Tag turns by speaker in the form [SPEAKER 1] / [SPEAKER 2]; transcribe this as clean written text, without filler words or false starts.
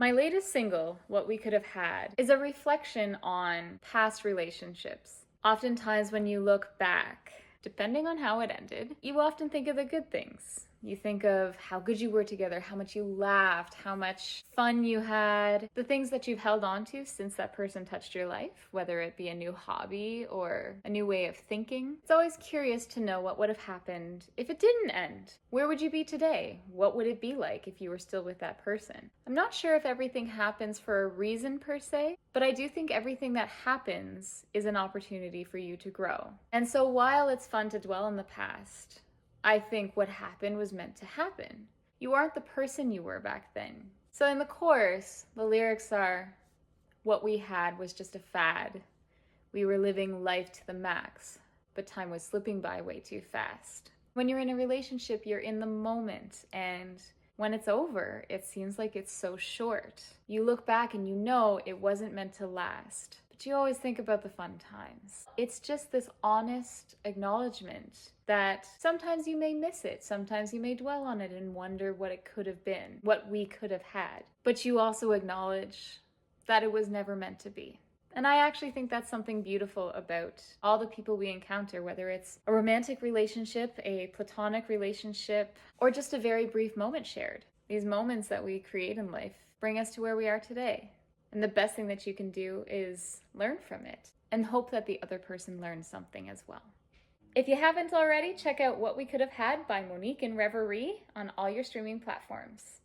[SPEAKER 1] My latest single, What We Could Have Had, is a reflection on past relationships. Oftentimes, when you look back, depending on how it ended, you often think of the good things. You think of how good you were together, how much you laughed, how much fun you had, the things that you've held on to since that person touched your life, whether it be a new hobby or a new way of thinking. It's always curious to know what would have happened if it didn't end. Where would you be today? What would it be like if you were still with that person? I'm not sure if everything happens for a reason per se, but I do think everything that happens is an opportunity for you to grow. And so while it's fun to dwell on the past, I think what happened was meant to happen. You aren't the person you were back then. So in the chorus, the lyrics are, what we had was just a fad. We were living life to the max, but time was slipping by way too fast. When you're in a relationship, you're in the moment, and when it's over, it seems like it's so short. You look back and you know it wasn't meant to last, but you always think about the fun times. It's just this honest acknowledgement that sometimes you may miss it, sometimes you may dwell on it and wonder what it could have been, what we could have had. But you also acknowledge that it was never meant to be. And I actually think that's something beautiful about all the people we encounter, whether it's a romantic relationship, a platonic relationship, or just a very brief moment shared. These moments that we create in life bring us to where we are today. And the best thing that you can do is learn from it and hope that the other person learns something as well. If you haven't already, check out What We Could Have Had by Monique and Reverie on all your streaming platforms.